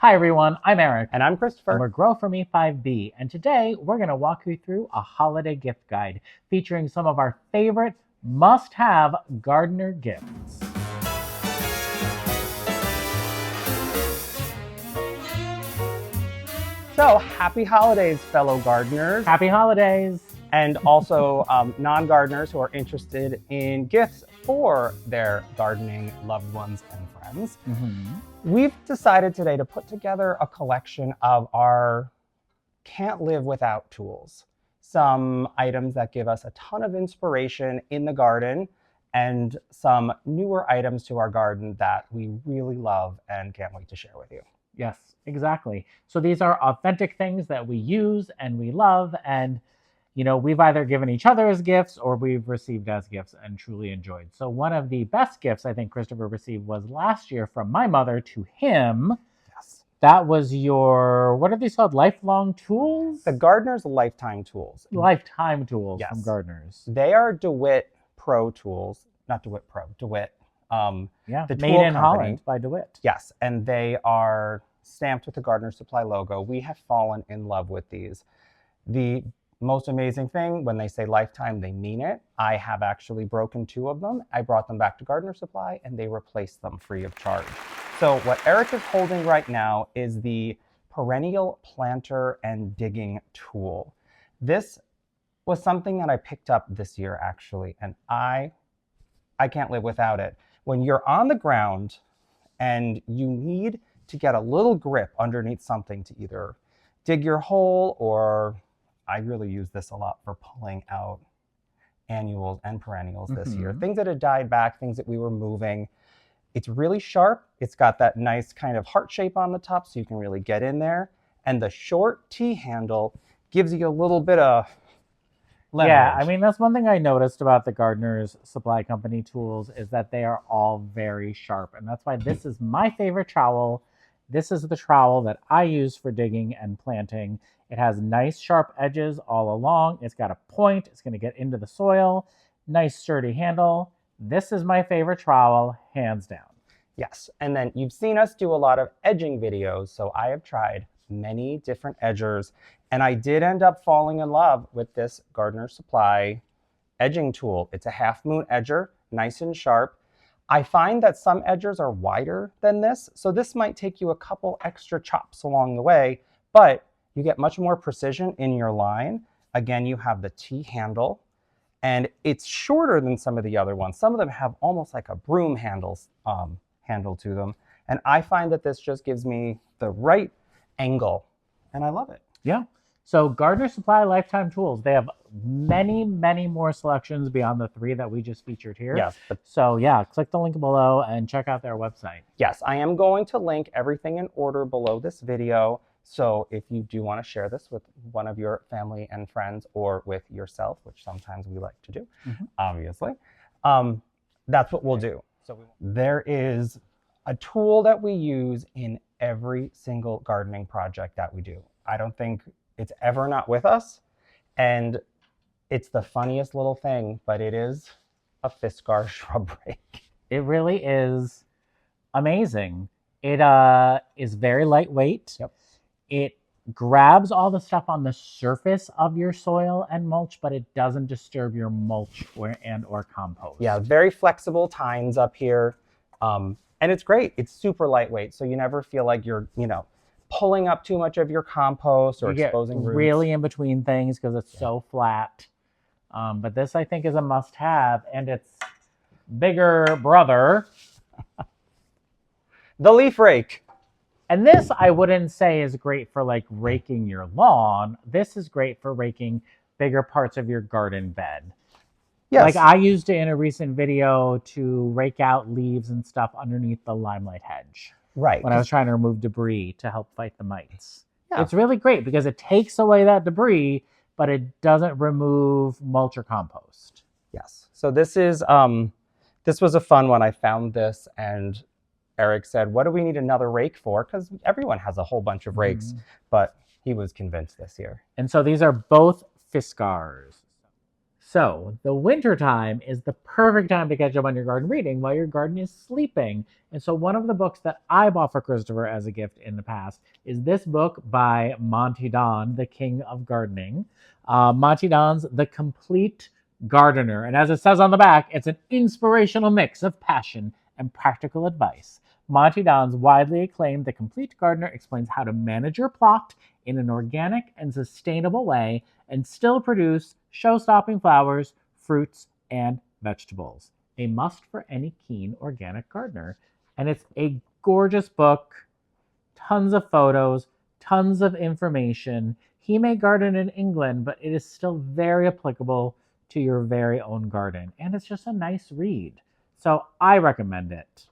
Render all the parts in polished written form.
Hi everyone, I'm Eric. And I'm Christopher. And we're Grow For Me 5B. And today we're going to walk you through a holiday gift guide featuring some of our favorite must-have gardener gifts. So happy holidays, fellow gardeners. Happy holidays. And also non-gardeners who are interested in gifts for their gardening loved ones and friends. We've decided today to put together a collection of our can't live without tools. Some items that give us a ton of inspiration in the garden and some newer items to our garden that we really love and can't wait to share with you. Yes, exactly. So these are authentic things that we use and we love, and we've either given each other as gifts or we've received as gifts and truly enjoyed. So one of the best gifts I think Christopher received was last year from my mother to him. Yes. That was your, what are these called? Lifelong tools? The Gardener's Lifetime Tools. Lifetime tools Yes. from Gardeners. They are DeWitt Pro tools, not DeWitt Pro, DeWitt. Yeah, the made tool in company. Holland by DeWitt. Yes, and they are stamped with the Gardener Supply logo. We have fallen in love with these. The most amazing thing, when they say lifetime, they mean it. I have actually broken 2 of them. I brought them back to Gardener Supply and they replaced them free of charge. So what Eric is holding right now is the Perennial Planter and Digging Tool. This was something that I picked up this year actually, and I can't live without it. When you're on the ground and you need to get a little grip underneath something to either dig your hole, or I really use this a lot for pulling out annuals and perennials this year. Things that had died back, things that we were moving. It's really sharp. It's got that nice kind of heart shape on the top so you can really get in there. And the short T-handle gives you a little bit of leverage. Yeah, I mean, that's one thing I noticed about the Gardener's Supply Company tools is that they are all very sharp. And that's why this is my favorite trowel. This is the trowel that I use for digging and planting. It has nice sharp edges all along. It's got a point. It's going to get into the soil. Nice sturdy handle. This is my favorite trowel, hands down. Yes, and then you've seen us do a lot of edging videos, so I have tried many different edgers, and I did end up falling in love with this Gardener Supply edging tool. It's a half moon edger, nice and sharp. I find that some edgers are wider than this, so this might take you a couple extra chops along the way, but you get much more precision in your line. Again, you have the T handle, and it's shorter than some of the other ones. Some of them have almost like a broom handle to them, and I find that this just gives me the right angle, and I love it. Yeah. So Gardener Supply Lifetime Tools, they have many, many more selections beyond the 3 that we just featured here. Yes. So yeah, click the link below and check out their website. Yes, I am going to link everything in order below this video. So if you do want to share this with one of your family and friends or with yourself, which sometimes we like to do, obviously, that's what we'll do. So there is a tool that we use in every single gardening project that we do. I don't think it's ever not with us, and it's the funniest little thing, but it is a Fiskars shrub rake. It really is amazing. It is very lightweight. Yep. It grabs all the stuff on the surface of your soil and mulch, but it doesn't disturb your mulch or compost. Yeah, very flexible tines up here. And it's great. It's super lightweight, so you never feel like you're, pulling up too much of your compost or exposing roots. Really in between things because it's so flat. But this, I think, is a must-have, and its bigger brother, the leaf rake. And this, I wouldn't say is great for like raking your lawn. This is great for raking bigger parts of your garden bed. Yes. Like I used it in a recent video to rake out leaves and stuff underneath the limelight hedge. Right. When I was trying to remove debris to help fight the mites. Yeah. It's really great because it takes away that debris, but it doesn't remove mulch or compost. Yes. So this is this was a fun one. I found this and Eric said, what do we need another rake for? Because everyone has a whole bunch of rakes, but he was convinced this year. And so these are both Fiskars. So the winter time is the perfect time to catch up on your garden reading while your garden is sleeping. And so one of the books that I bought for Christopher as a gift in the past is this book by Monty Don, the King of Gardening. Monty Don's The Complete Gardener. And as it says on the back, it's an inspirational mix of passion and practical advice. Monty Don's widely acclaimed The Complete Gardener explains how to manage your plot in an organic and sustainable way and still produce show-stopping flowers, fruits, and vegetables. A must for any keen organic gardener. And it's a gorgeous book, tons of photos, tons of information. He may garden in England, but it is still very applicable to your very own garden. And it's just a nice read. So I recommend it.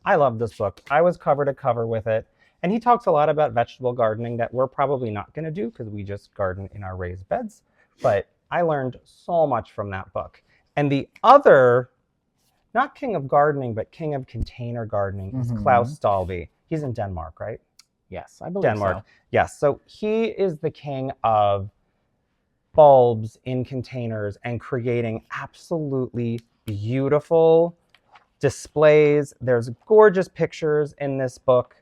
I love this book. I was cover to cover with it. And he talks a lot about vegetable gardening that we're probably not going to do because we just garden in our raised beds. But I learned so much from that book. And the other, not king of gardening, but king of container gardening is Claus Dalby. He's in Denmark, right? Yes, I believe so. Yes. So he is the king of bulbs in containers and creating absolutely beautiful displays. There's gorgeous pictures in this book.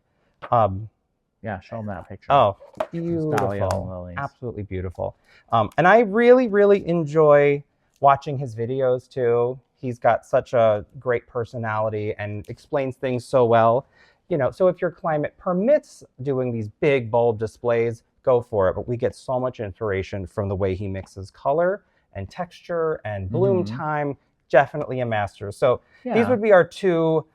Yeah, show them that picture. Oh, Dahlia and beautiful. lilies. Absolutely beautiful. And I really, really enjoy watching his videos too. He's got such a great personality and explains things so well. You know, so if your climate permits doing these big bulb displays, go for it. But we get so much inspiration from the way he mixes color and texture and bloom time. Definitely a master. So these would be our two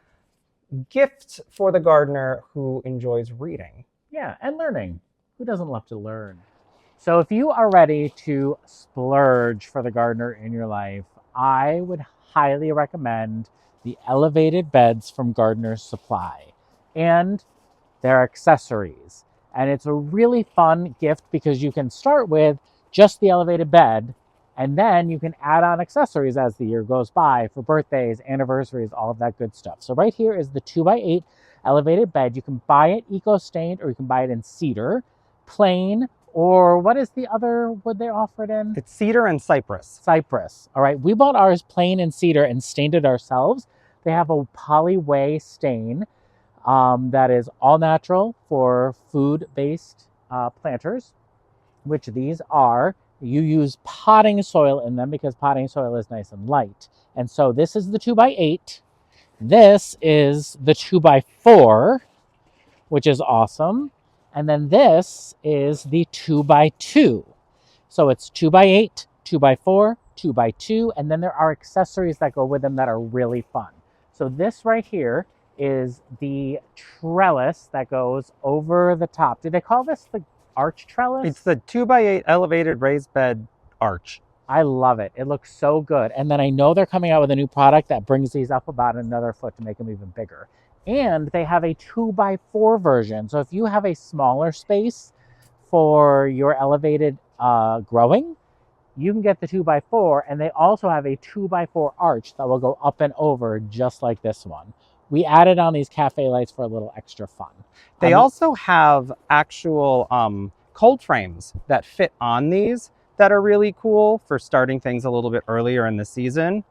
gifts for the gardener who enjoys reading. Yeah, and learning. Who doesn't love to learn? So if you are ready to splurge for the gardener in your life, I would highly recommend the elevated beds from Gardener's Supply and their accessories. And it's a really fun gift because you can start with just the elevated bed, and then you can add on accessories as the year goes by for birthdays, anniversaries, all of that good stuff. So right here is the 2x8 elevated bed. You can buy it eco-stained or you can buy it in cedar, plain, or what is the other wood they offer it in? It's cedar and cypress. Cypress. All right, we bought ours plain in cedar and stained it ourselves. They have a polyway stain that is all natural for food-based planters, which these are. You use potting soil in them because potting soil is nice and light. And so this is the 2x8. This is the 2x4, which is awesome. And then this is the 2x2. So it's 2x8, 2x4, 2x2, and then there are accessories that go with them that are really fun. So this right here is the trellis that goes over the top. Do they call this the arch trellis? It's the 2x8 elevated raised bed arch. I love it. It looks so good. And then I know they're coming out with a new product that brings these up about another foot to make them even bigger. And they have a 2x4 version. So if you have a smaller space for your elevated growing, you can get the 2x4. And they also have a 2x4 arch that will go up and over just like this one. We added on these cafe lights for a little extra fun. They also have actual cold frames that fit on these that are really cool for starting things a little bit earlier in the season.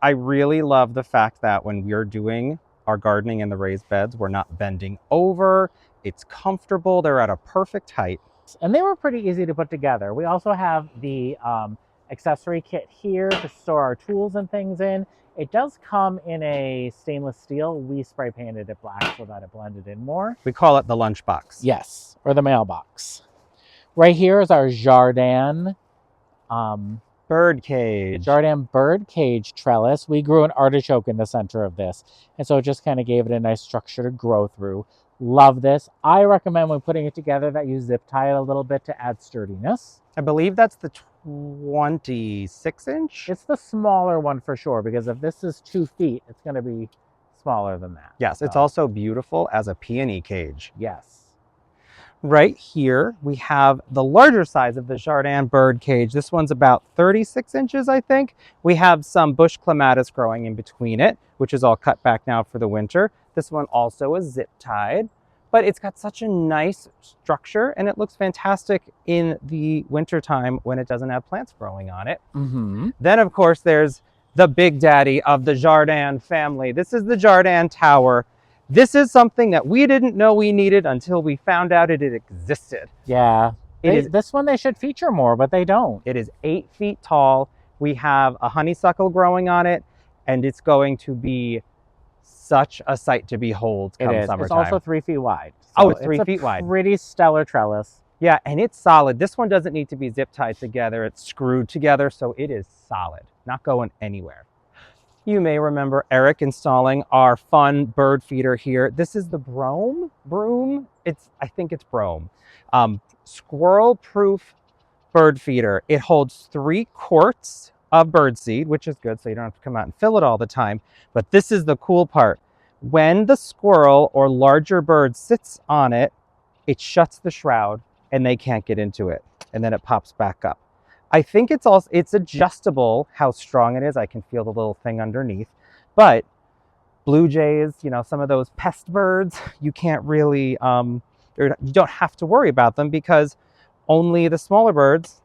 I really love the fact that when we're doing our gardening in the raised beds, we're not bending over. It's comfortable. They're at a perfect height. And they were pretty easy to put together. We also have the accessory kit here to store our tools and things in. It does come in a stainless steel. We spray painted it black so that it blended in more. We call it the lunchbox. Yes, or the mailbox. Right here is our Jardin bird cage. Jardin bird cage trellis. We grew an artichoke in the center of this, and so it just kind of gave it a nice structure to grow through. Love this. I recommend when putting it together that you zip tie it a little bit to add sturdiness. I believe that's the 26 inch. It's the smaller one for sure, because if this is 2 feet, it's going to be smaller than that. Yes, it's also beautiful as a peony cage. Yes. Right here, we have the larger size of the Jardin bird cage. This one's about 36 inches, I think. We have some bush clematis growing in between it, which is all cut back now for the winter. This one also is zip tied. but it's got such a nice structure and it looks fantastic in the wintertime when it doesn't have plants growing on it. Then of course there's the big daddy of the Jardin family. This is the Jardin Tower. This is something that we didn't know we needed until we found out it existed. Yeah. This one they should feature more, but they don't. It is 8 feet tall. We have a honeysuckle growing on it, and it's going to be such a sight to behold come summertime. It's also 3 feet wide. So oh, it's 3 feet wide. Pretty stellar trellis. Yeah, and it's solid. This one doesn't need to be zip tied together. It's screwed together, so it is solid, not going anywhere. You may remember Eric installing our fun bird feeder here. This is the broom. I think it's brome. Squirrel-proof bird feeder. It holds 3 quarts of bird seed, which is good, so you don't have to come out and fill it all the time. But this is the cool part. When the squirrel or larger bird sits on it, it shuts the shroud and they can't get into it. And then it pops back up. I think it's adjustable how strong it is. I can feel the little thing underneath. But blue jays, you know, some of those pest birds, you can't really, you don't have to worry about them because only the smaller birds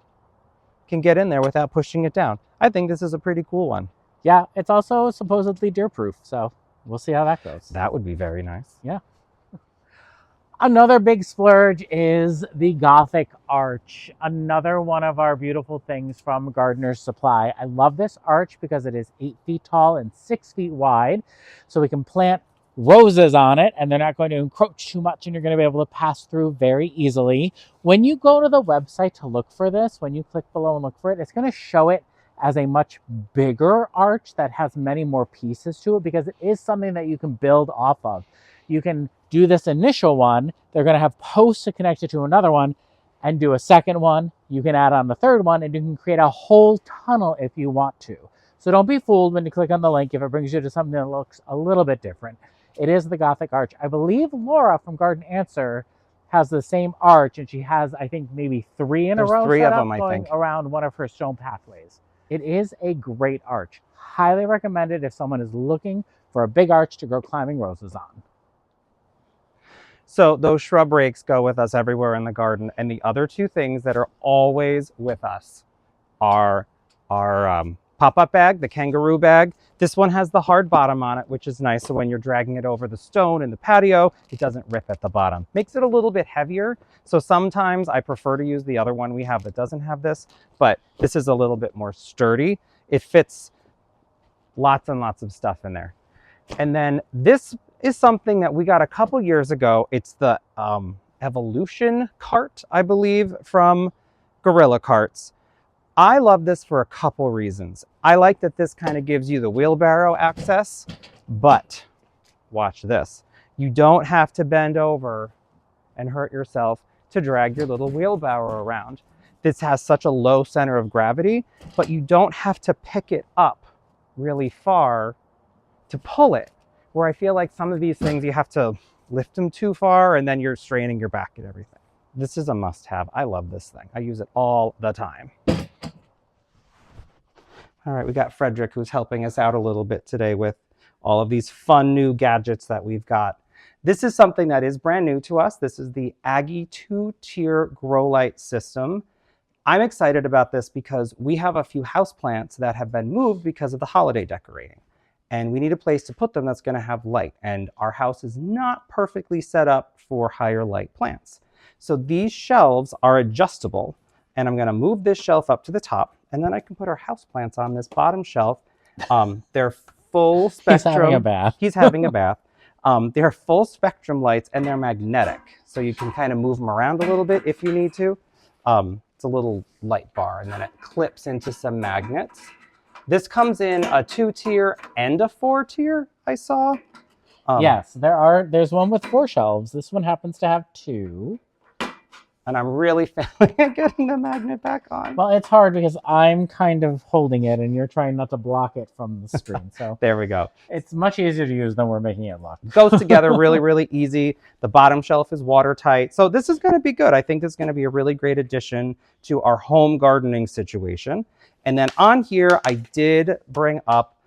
can get in there without pushing it down. I think this is a pretty cool one. Yeah, it's also supposedly deer-proof, so we'll see how that goes. That would be very nice. Yeah. Another big splurge is the Gothic Arch, another one of our beautiful things from Gardener's Supply. I love this arch because it is 8 feet tall and 6 feet wide, so we can plant roses on it and they're not going to encroach too much and you're going to be able to pass through very easily. When you go to the website to look for this, when you click below and look for it, it's going to show it as a much bigger arch that has many more pieces to it because it is something that you can build off of. You can do this initial one. They're going to have posts to connect it to another one and do a second one. You can add on the third one and you can create a whole tunnel if you want to. So don't be fooled when you click on the link if it brings you to something that looks a little bit different. It is the Gothic Arch. I believe Laura from Garden Answer has the same arch and she has, I think, maybe 3 in a row 3 set of up them, I going think, around one of her stone pathways. It is a great arch. Highly recommended if someone is looking for a big arch to grow climbing roses on. So those shrub rakes go with us everywhere in the garden. And the other 2 things that are always with us are our pop-up bag, the kangaroo bag. This one has the hard bottom on it, which is nice. So when you're dragging it over the stone in the patio, it doesn't rip at the bottom. Makes it a little bit heavier. So sometimes I prefer to use the other one we have that doesn't have this, but this is a little bit more sturdy. It fits lots and lots of stuff in there. And then this is something that we got a couple years ago. It's the Evolution cart, I believe, from Gorilla Carts. I love this for a couple reasons. I like that this kind of gives you the wheelbarrow access, but watch this. You don't have to bend over and hurt yourself to drag your little wheelbarrow around. This has such a low center of gravity, but you don't have to pick it up really far to pull it. Where I feel like some of these things you have to lift them too far and then you're straining your back and everything. This is a must-have. I love this thing. I use it all the time. All right, we got Frederick who's helping us out a little bit today with all of these fun new gadgets that we've got. This is something that is brand new to us. This is the Aggie 2-tier grow light system. I'm excited about this because we have a few houseplants that have been moved because of the holiday decorating. And we need a place to put them that's going to have light. And our house is not perfectly set up for higher light plants. So these shelves are adjustable. And I'm going to move this shelf up to the top. And then I can put our houseplants on this bottom shelf. They're full spectrum. He's having a bath. He's having a bath. They're full spectrum lights and they're magnetic. So you can kind of move them around a little bit if you need to. It's a little light bar and then it clips into some magnets. This comes in a 2-tier and a 4-tier, I saw. Yes, there's one with 4 shelves. This one happens to have 2. And I'm really failing at getting the magnet back on. Well, it's hard because I'm kind of holding it and you're trying not to block it from the screen. So there we go. It's much easier to use than we're making it look. Goes together really, really easy. The bottom shelf is watertight. So this is going to be good. I think this is going to be a really great addition to our home gardening situation. And then on here, I did bring up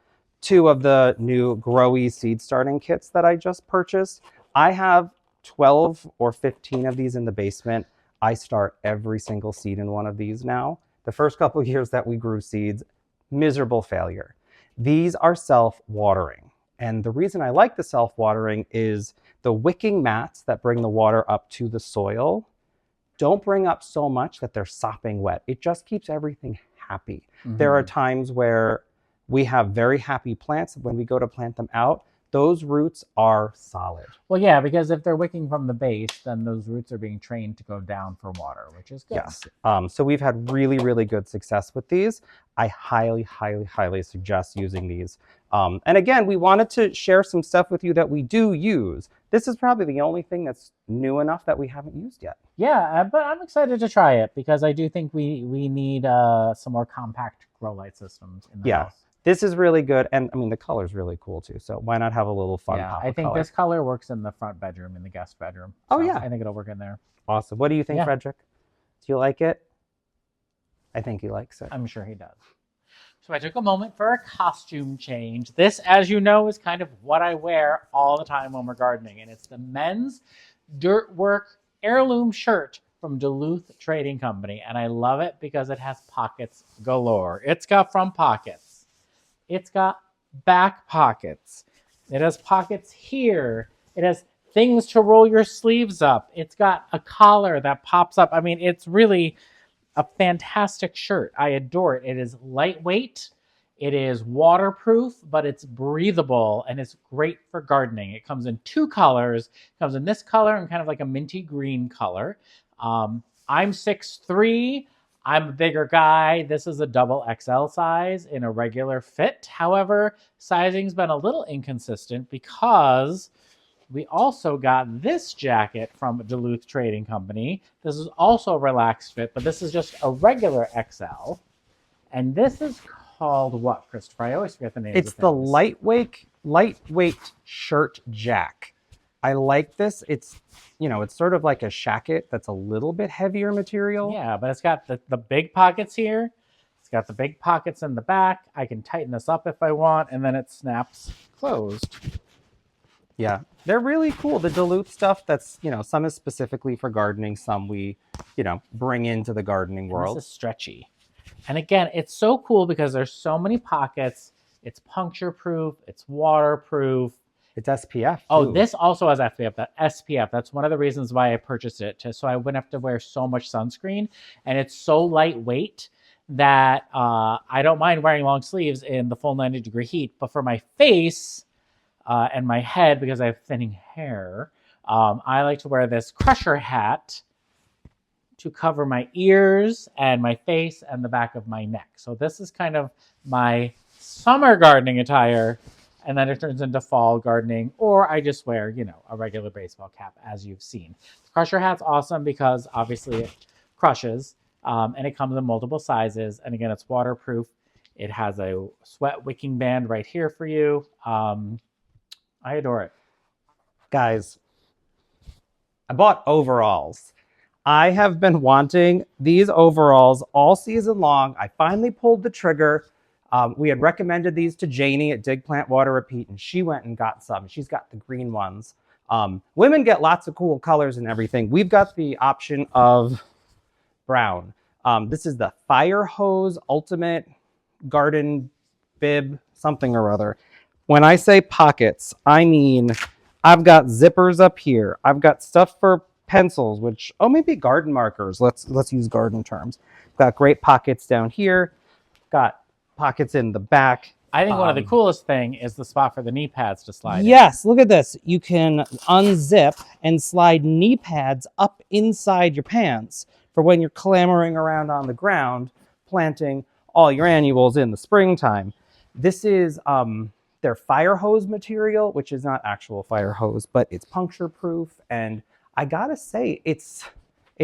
2 of the new Growy seed starting kits that I just purchased. I have 12 or 15 of these in the basement. I start every single seed in one of these now. The first couple of years that we grew seeds, miserable failure. These are self-watering. And the reason I like the self-watering is the wicking mats that bring the water up to the soil don't bring up so much that they're sopping wet. It just keeps everything happy. There are times where we have very happy plants. When we go to plant them out, those roots are solid. Well, yeah, because if they're wicking from the base, then those roots are being trained to go down for water, which is good. Yes. So we've had really, really good success with these. I highly, highly, highly suggest using these. And again, we wanted to share some stuff with you that we do use. This is probably the only thing that's new enough that we haven't used yet. Yeah, but I'm excited to try it because I do think we need some more compact grow light systems in the house. This is really good. And I mean, the color's really cool too. So why not have a little fun pop I of think color? this color works in the front bedroom, in the guest bedroom. Oh, So yeah. I think it'll work in there. Awesome. What do you think, Frederick? Do you like it? I think he likes it. I'm sure he does. So I took a moment for a costume change. This, as you know, is kind of what I wear all the time when we're gardening. And it's the men's dirt work heirloom shirt from Duluth Trading Company. And I love it because it has pockets galore. It's got front pockets. It's got back pockets. It has pockets here. It has things to roll your sleeves up. It's got a collar that pops up. I mean, it's really a fantastic shirt. I adore it. It is lightweight. It is waterproof, but it's breathable and it's great for gardening. It comes in two colors. It comes in this color and kind of like a minty green color. I'm 6'3". I'm a bigger guy. This is a double XL size in a regular fit. However, sizing's been a little inconsistent because we also got this jacket from Duluth Trading Company. This is also a relaxed fit, but this is just a regular XL. And this is called what, Christopher? I always forget the name. It's the lightweight shirt jack. I like this. It's, you know, it's sort of like a shacket that's a little bit heavier material. Yeah, but it's got the big pockets here. It's got the big pockets in the back. I can tighten this up if I want, and then it snaps closed. Yeah, they're really cool. The Duluth stuff that's, you know, some is specifically for gardening, some we, you know, bring into the gardening world. And this is stretchy. And again, it's so cool because there's so many pockets. It's puncture proof. It's waterproof. It's SPF. Oh, this also has SPF. That's one of the reasons why I purchased it, so I wouldn't have to wear so much sunscreen. And it's so lightweight that I don't mind wearing long sleeves in the full 90-degree heat. But for my face and my head, because I have thinning hair, I like to wear this crusher hat to cover my ears and my face and the back of my neck. So this is kind of my summer gardening attire. And then it turns into fall gardening, or I just wear, you know, a regular baseball cap, as you've seen. The crusher hat's awesome because obviously it crushes, and it comes in multiple sizes. And again, it's waterproof. It has a sweat wicking band right here for you. I adore it. Guys, I bought overalls. I have been wanting these overalls all season long. I finally pulled the trigger. We had recommended these to Janie at Dig Plant Water Repeat, and she went and got some. She's got the green ones. Women get lots of cool colors and everything. We've got the option of brown. This is the Fire Hose Ultimate Garden Bib something or other. When I say pockets, I mean I've got zippers up here. I've got stuff for pencils, which, maybe garden markers. Let's use garden terms. Got great pockets down here. Got pockets in the back. I think one of the coolest thing is the spot for the knee pads to slide Yes, look at this. You can unzip and slide knee pads up inside your pants for when you're clambering around on the ground, planting all your annuals in the springtime. This is their fire hose material, which is not actual fire hose, but it's puncture proof. And I gotta say, it's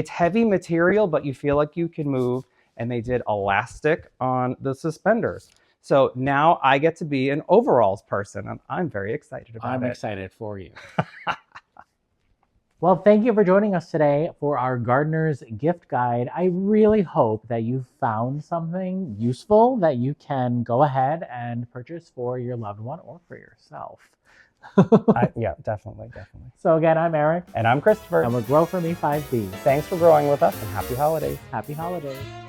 heavy material, but you feel like you can move. And they did elastic on the suspenders. So now I get to be an overalls person, and I'm very excited about it. I'm excited for you. Well, thank you for joining us today for our gardener's gift guide. I really hope that you found something useful that you can go ahead and purchase for your loved one or for yourself. Yeah, definitely, definitely. So again, I'm Eric. And I'm Christopher. And we're Grow For Me 5B. Thanks for growing with us and happy holidays. Happy holidays.